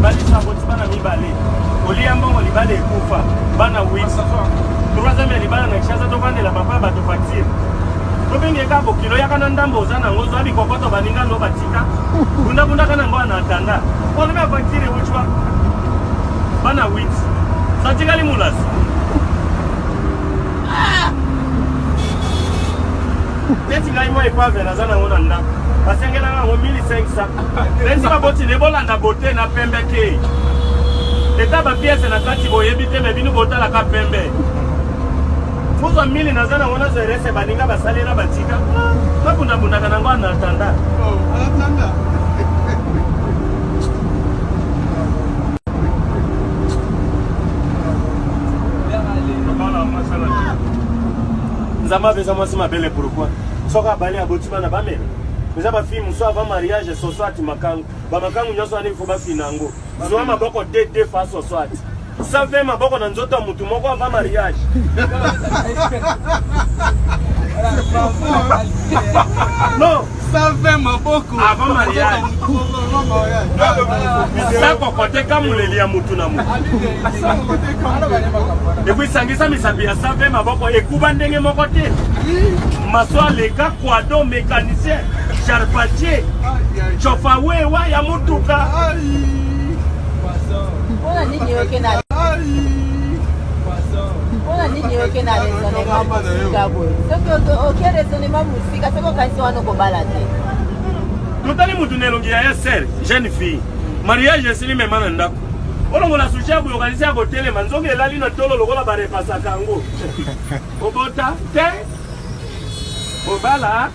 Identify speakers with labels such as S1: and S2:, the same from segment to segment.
S1: balisa boti bana mibale oliambo libale ekufa bana 8 troisième ya libala na kishaza tovandela papa bato facture tobengeka bokilo yakana ndambo oza nango ozwa bikokoto baninga no batika bundabundaka nango ana atanda oleme ya facture wuchwa bana 8 satikali mulasi neti ngai mo epave naza nango na ndako basengela nango 1500 neti baboti nebolanda bote na pembe te eta bapiese na kati boyebi te me bino botalaka pembe mozwa 1000 naza nango na zerese baninga basalera batika babundabundaka nango ana atanda Nzamba pesa mwasi mabele pourquoi soka bali aboti bana bamela pesa ba fille muso avant mariage so soit makangu ba makangu nyoso ani fo ba finango zo maboko de face so soit ça fait maboko na nzoto mutu moko avant mariage non
S2: ça fait maboko
S1: avant mariage ça kokote kamuleli ya mutu na mutu et puis sangisa misabi ya ça fait maboko ekuba ndenge moko te maswa leka kwado mécanicien charpentier chofa wewa ya mutuka
S3: ona nini yoke na ona nini yoke na raisonnement musika boy soki oke raisonnement musika soko kasi wana kobala te
S1: totali mutu nelongi ya ser jeune fille mariage esili mema na ndako olongola sushi ya boyokanisi ya kotelema nzongo elali na tolo lokola barepasaka yango obota te obala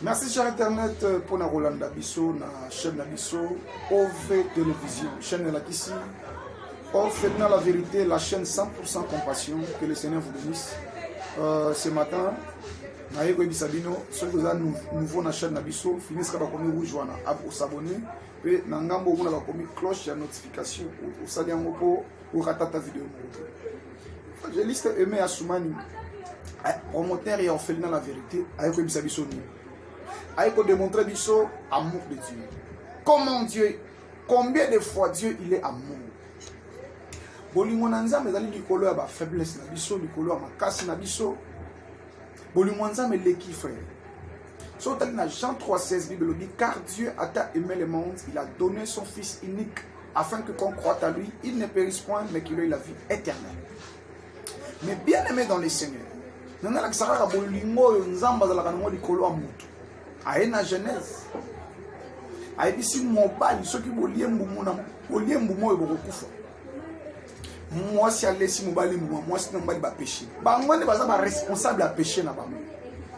S4: Merci cher Internet pour la Rolanda Bisso, la chaîne Nabisso, OV Télévision, chaîne la Kissi, OV la vérité, la chaîne 100% compassion, que le Seigneur vous bénisse. Ce matin, Naïko Bisabino, ceux qui sont nouveaux dans la chaîne Nabisso, finissent par rejoindre, à s'abonner, et Nangambo, on a commis cloche de notification, ou Saliangopo, ou Ratata vidéo. J'ai listé Aimé Assoumani, promoteur et orphelinat la vérité, Naïko Bisabisso. Il faut démontrer Bisso amour de Dieu. Comment Dieu, combien de fois Dieu il est amour. Bolingonanza mais ali likolo ya ba faiblesse na biso likolo ya makasi na biso. Bolingonanza mais l'équipe frère. So dans Jean 3:16 Bible dit car Dieu a tant aimé le monde, il a donné son fils unique afin que qu'on croit à lui, il ne périsse point mais qu'il ait la vie éternelle. Mais bien aimé dans les Seigneurs. Nana la kisaka bolingo yo nzamba za la kanongo likolo ya mutu. Aena Genèse. Aibisi mobali soki bolie mbumo ebokufa. Moi si alesi mobali mbumo, moi si mobali ba péché. Ba ngone baza ba responsable à péché na bango.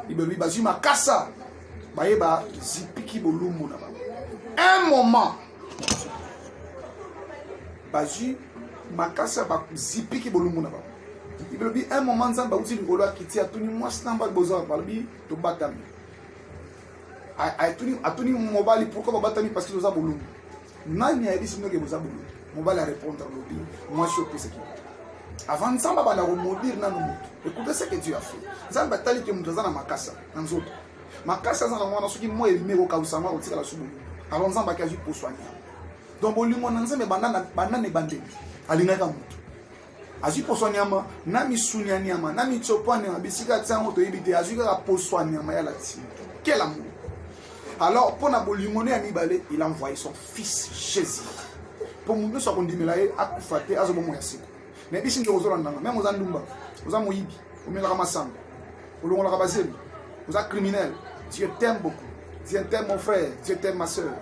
S4: Ibebi bazu makasa. Baye ba zipiki bolumbu na bango. Un moment. Bazu makasa ba zipiki bolumbu na bango. Ibebi un moment nzamba uti ngolo akiti atuni moi si namba bozo balbi to batami. Atuni mobali pourquoi babatami parce que nous avons boulot. Nani a dit que nous avons boulot. Mobali a répondre au lobby. Moi je suis au qui. Avant ça on va remonter na nous. Écoutez ce que Dieu a fait. Ça va tali que nous na makasa na nzoto. Makasa za na mwana soki mo elime ko kausama ko tika la subu. Alors nzamba ka ju pour soigner. Donc bolingo na nzambe banana bandeli. Alingaka mutu. Azu pour soigner ma na misunya nyama na mitopane na bisika tsango to yibite azu ka pour soigner ma ya la ti. Quel amour. Alors, pour Nabolimone Anibale, il a envoyé son fils Jésus. Pour nous, nous avons dit que nous avons fait un peu de temps. Mais ici, nous avons dit même aux Andumba, aux Amoïbi, aux Melramassam, aux Longolabazeli, aux criminels. Dieu t'aime beaucoup. Dieu t'aime mon frère, Dieu t'aime ma soeur.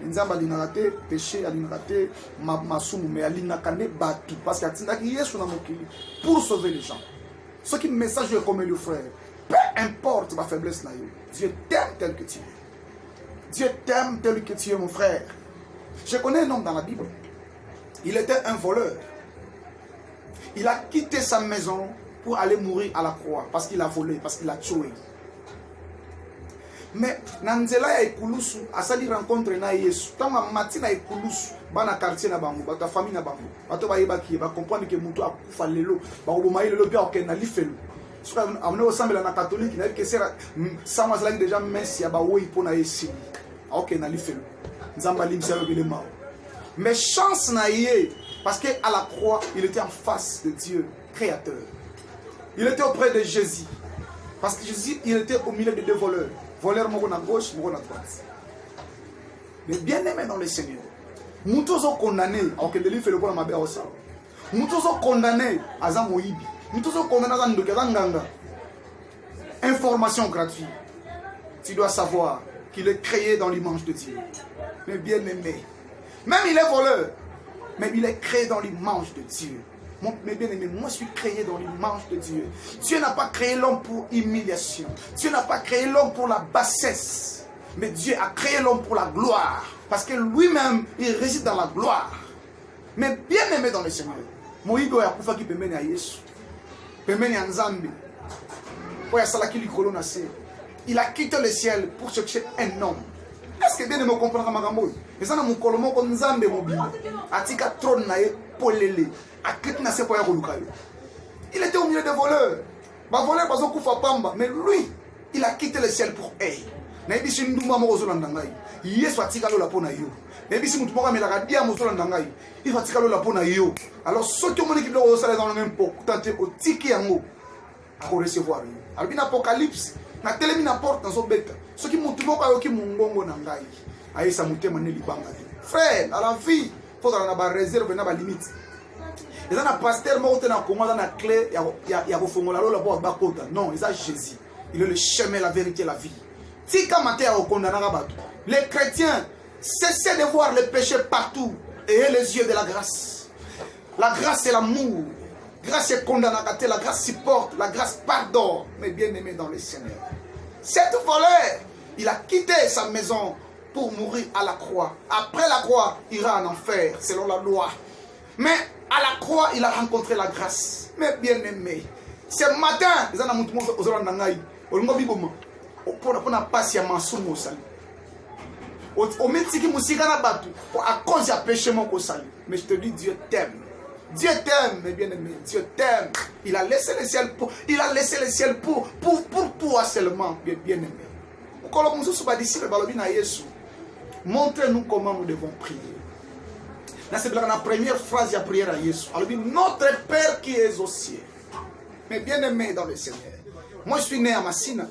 S4: Nzamba linarate, péché, alinarate, ma soumou, mais alinakane batu. Parce qu'il y a qui est sur la mokili pour sauver les gens. Ce qui message est comme le frère. Peu importe ma faiblesse, Dieu t'aime tel que tu es. Dieu t'aime tel que tu es, mon frère. Je connais un homme dans la Bible. Il était un voleur. Il a quitté sa maison pour aller mourir à la croix. Parce qu'il a volé, parce qu'il a tué. Mais Nanzela ya Ekulusu, asali rencontre na Yesu. Tanga matina Ekulusu, bana quartier na bango, bata famille na bango. Bato ba yeba ki ba comprendre que mutu akufa lelo, ba oboma lelo bia okena lifelo. soki amene osambela na catholique nayebi ke sera sango azalaki déjà messe ya bawoyi mpo na ye esili aokende na lifelo nzambe alimbisi yo ebele mao mais chance na ye parce que à la croix il était en face de Dieu créateur, il était auprès de Jésus parce que Jésus il était au milieu de deux voleurs, voleur moko na gauche moko na droite. Mais bien aimé dans le Seigneur, mutu ozo condamné aokende lifelo mpona mabe aosala, mutu ozo condamné aza moyibi, mutu ozo condamné aza ndoki aza nganga. Information gratuite, tu dois savoir qu'il est créé dans l'image de Dieu. Mais bien aimé, même il est voleur, mais il est créé dans l'image de Dieu. Mais bien aimé, moi je suis créé dans l'image de Dieu. Dieu n'a pas créé l'homme pour humiliation. Dieu n'a pas créé l'homme pour la bassesse. Mais Dieu a créé l'homme pour la gloire. Parce que lui-même, il réside dans la gloire. Mais bien aimé dans le Seigneur, Moïgo ya kufa ki pembeni ya Yesu, pembeni ya Nzambe, oya salaki likolo na se. Il a quitté le ciel pour chercher un homme. Est-ce que bien aimé comprendre makambo? Ezana mukolo moko Nzambe mobile. Atika trône na ye polele. Akiti na se po ya koluka yo. Il était au milieu des voleurs. Ba voleur bazo kufa pamba, mais lui, il a quitté le ciel pour elle. Na yebi si ndumba moko zolanda ngai. Yesu atika lola pona yo. Na yebi si mutu moko amelaka dia mo zolanda ngai. Il va atika lola pona yo. Alors soki omoni ki biloko osala dans le même pot, tenter otiki yango a recevoir yo. Alors bin Apocalypse na telemi na porte nazo beta. Soki mutu moko ayoki mungongo na ngai. Ayesa mutema ne libanga. Frère, à la vie, faut na ba réserve na ba limite. Et ça, pasteur moko na Congo na clé ya kofongola lola po ba kota. Non, c'est Jésus. Il est le chemin, la vérité, la vie. Tika maté au condamnera batou. Les chrétiens cessez de voir le péché partout et ayez les yeux de la grâce. La grâce c'est l'amour. Grâce est condamnée, la grâce supporte, la grâce pardonne. Mais bien aimé dans le Seigneur. Cet voleur, il a quitté sa maison pour mourir à la croix. Après la croix, il ira en enfer selon la loi. Mais à la croix, il a rencontré la grâce. Mais bien aimé, ce matin, ils ont montré aux gens d'Angaï. Pour na passe ya mansumu osali o metiki musika na batu à cause ya péché mon kosali. Mais je te dis, Dieu t'aime. Dieu t'aime, mais bien aimé, Dieu t'aime. Il a laissé le ciel pour toi seulement, bien aimé. Quand nous sommes disciples balobi na Yesu, montrez-nous comment nous devons prier. Là c'est la première phrase de la prière à Yesu. Alors dit notre Père qui est aux cieux. Mais bien aimé dans le Seigneur. Moi je suis né à Massina.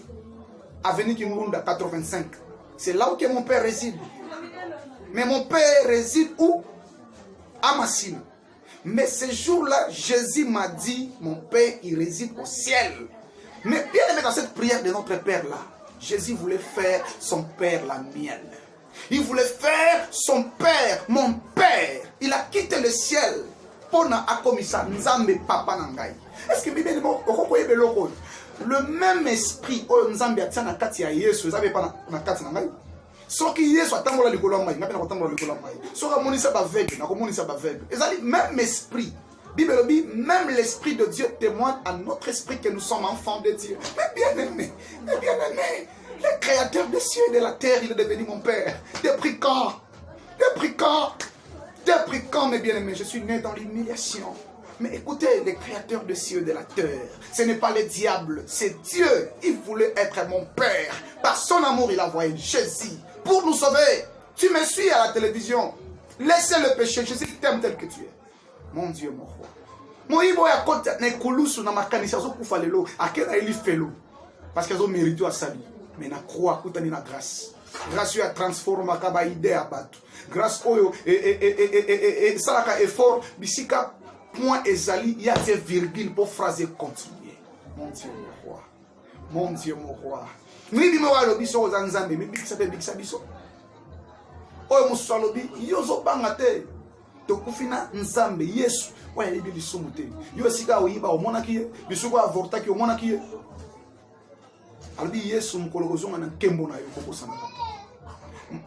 S4: Avenue Kimunda 85. C'est là où mon père réside. Mais mon père réside où? À Massina. Mais ce jour-là, Jésus m'a dit, mon père, il réside au ciel. Mais bien aimé dans cette prière de notre père là, Jésus voulait faire son père la mienne. Il voulait faire son père, mon père. Il a quitté le ciel pour na akomisa nzambe papa nangai. Est-ce que bien aimé le même esprit oyo nzambe atia na kati ya Yesu ezabé pa na kati na ngai soki Yesu atangola likolo ya mai ngapena kotangola likolo ya mai soki amonisa baveugle na komonisa baveugle ezali même esprit. Bible dit même l'esprit de Dieu témoigne à notre esprit que nous sommes enfants de Dieu. Mais bien aimé, le créateur des cieux et de la terre, il est devenu mon père. Depuis quand, mes bien-aimés, je suis né dans l'humiliation. Mais écoutez, le créateur des cieux et de la terre, ce n'est pas le diable, c'est Dieu. Il voulait être mon père. Par son amour, il a envoyé Jésus pour nous sauver. Tu me suis à la télévision. Laissez le péché. Jésus t'aime tel que tu es. Mon Dieu, mon roi. Moïbo ya kota na ekulusu na makanisa zo kufa lelo akena eli felo parce qu'ils ont mérité à salut. Mais na croix kutani na grâce. Grâce a transforma ka ba idée à batu. Grâce oyo et salaka effort bisika point ezali ya des virgule pour phrase continuer. Mon Dieu mon roi. Mon Dieu mon roi. Mibi mo walo biso za nzambe mibi kisape bikisa biso. Oyo musalobi yozo bangate. Tokufina nzambe Yesu wa yebi lisumu te. Yo sika oyiba omona kiye bisuko avorta ki omona kiye. Albi Yesu mkoloko zonga na kembo na yo kokosana.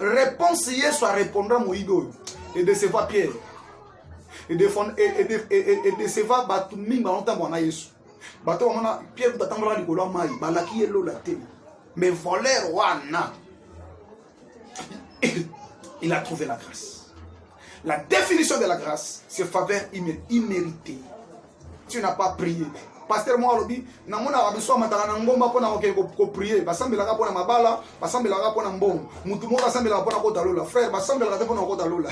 S4: Réponse Yesu a répondre moyibo et décevoir Pierre. Et décevoir batu minga longtemps na Yesu. Batu omona Pierre tatangola likolo mai balaki yelo la te. Mais voleur wana il a trouvé la grâce. La définition de la grâce, c'est faveur imméritée. Tu n'as pas prié. pasteur moi alobi na mona ba biso mataka na ngomba pona ko prier basambelaka pona mabala basambelaka pona mbongo mutu moko asambelaka pona kota lola frère basambelaka te pona kota lola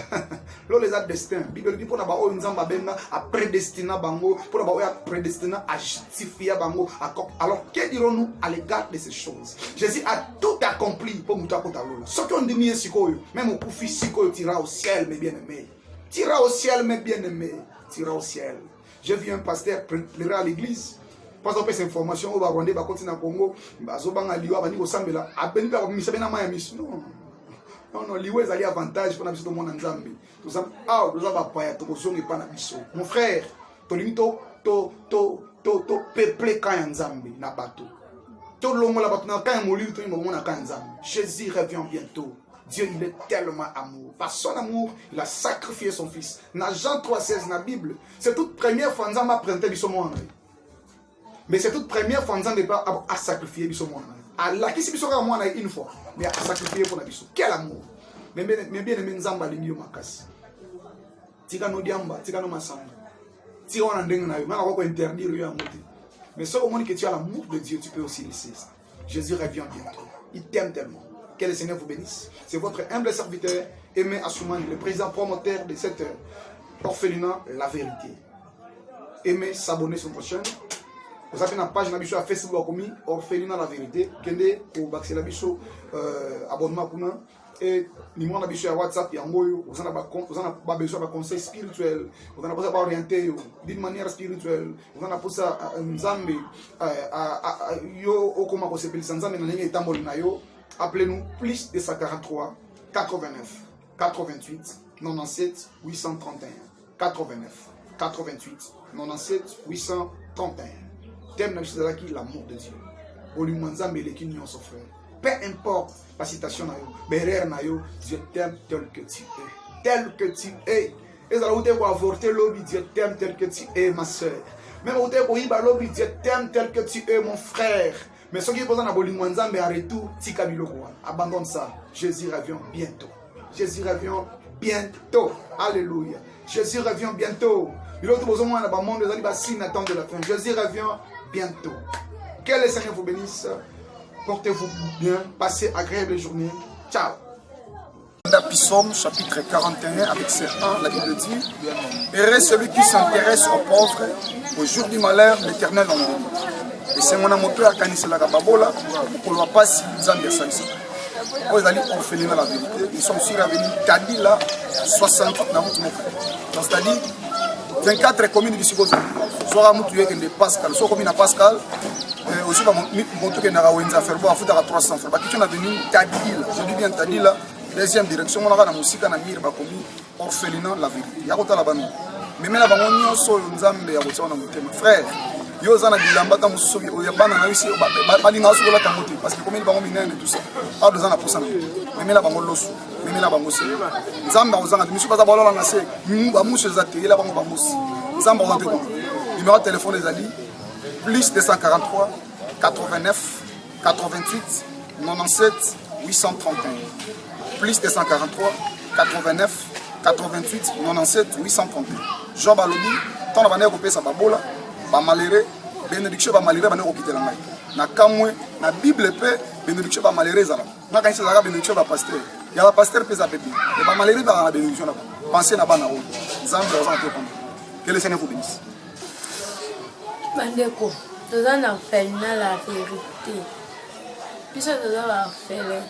S4: lola eza destin bible dit pona ba oyo nzamba benga a prédestiné bango pona ba oyo a prédestiné a justifier bango alors que dirons-nous à l'égard de ces choses? Jésus a tout accompli pour mutu kota lola ce qu'on dit mieux sikoyo même au kufi sikoyo tira au ciel mes bien-aimés, tira au ciel mes bien-aimés, tira au ciel. J'ai vu un pasteur pleurer à l'église. Parce que cette information, on va rendre par contre dans Congo, bazobanga liwa bani ko sambela, abeni ba misabena maya misu. Non, liwa ezali avantage pour na biso monde nzambe. Tout ça, nous avons pas to kozongi pa na biso. Mon frère, to limito to peuple ka nzambe na bato. To longo la bato na ka molili to mo na ka nzambe. Jésus revient bientôt. Dieu, il est tellement amour. Par son amour, il a sacrifié son fils. Dans Jean 3,16, dans la Bible, c'est toute première fois que nous avons présenté le monde. Mais c'est toute première fois que nous avons sacrifié le monde. Allah, qui s'est fait une fois, mais a sacrifié pour la vie. Quel amour! Mais bien aimé, nous avons dit que tika no diamba, tika no masamba. Tika on ndenge na yo, mais on va interdire yo amour. Mais ce moment que tu as l'amour de Dieu, tu peux aussi laisser ça. Jésus revient bientôt. Il t'aime tellement. Que le Seigneur vous bénisse. C'est votre humble serviteur, Aimé Assoumani, le président promoteur de cette orphelinat La Vérité. Aimez s'abonner sur notre chaîne. Vous avez une page sur Facebook comme Orphelinat La Vérité. Kende pour baxer la bicho abonnement pour nous. Et numéro na bicho à WhatsApp yangoyo. Vous en avez besoin de conseils spirituels. Vous en avez besoin d'orienter d'une manière spirituelle. Vous en avez besoin nzambe yo okoma ko sepelisa nzambe na ndenge etamboli na yo. Appelez-nous plus 243 89 88 97 831 89 88 97 831. Thème de l'amour de Dieu. Peu importe la citation, Dieu t'aime tel que tu es. Tel que tu es. Et ça va avorter l'objet, Dieu t'aime tel que tu es, ma soeur. Même au Dieu t'aime tel que tu es, mon frère. Mais ce qui est posé dans le monde, abandonne ça. Jésus revient bientôt. Jésus revient bientôt. Alléluia. Jésus revient bientôt. Jésus revient bientôt. Que le Seigneur vous bénisse. Portez-vous bien. Passez agréable journée. Ciao. Psaume chapitre 41 avec verset 1, la Bible dit: heureux celui qui s'intéresse aux pauvres, au jour du malheur, l'Éternel en est. Et c'est mon amour à Kanisela Babola pour ne pas si Zambia Salisa. Vous allez orphelinat La Vérité. Nous sommes sur l'avenue Kadila 60 dans notre frère. Donc c'est-à-dire 24 communes du Sigozo. Soit à Moutouye qui est Pascal, soit commune à Pascal. Aussi, mon truc est dans la Wenza Ferbo à foutre à 300 francs. Qui est avenue Kadila. Je dis bien Kadila. Deuxième direction, on a la musique à Namir Bakomi, orphelinat La Vérité. Il y a quoi là-bas? Mais là, on a sur Nzambe, il y a quoi frère. Yo zana bilamba ta musubi o yabana na wisi bali na wasu la kamote parce que comme il bango minene tout ça a deux ans à pousser mais la bango losu mais la bango se nzamba ozanga misu baza balola na se ba musu zate ila bango ba musu nzamba ozante ko numéro de téléphone les ali plus 243 89 88 97 831 plus 243 89 88 97 831 Jean Balobi tant la banane ko pesa babola ba malheureux bénédiction ba malheureux ba ne ko kitela ngai na kamwe na bible pe bénédiction ba malheureux zala na kanisa la bénédiction ba pasteur ya ba pasteur pesa pepi et ba malheureux ba na bénédiction na penser na bana o nzambe ozana te comme que le Seigneur vous bénisse.
S2: Bandeko toza na orphelinat La Vérité biso toza ba orphelin.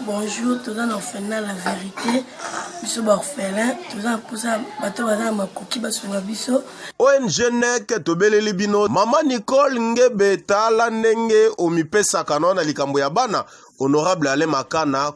S5: Bonjour, tout le monde orphelinat La Vérité. Biso ba orphelin, tout le monde posa bato bazana makoki basunga biso.
S6: ONG nek tobeleli bino Mama Nicole Ngebe tala ndenge omipesa kanona likambo ya bana Honorable Ale Makana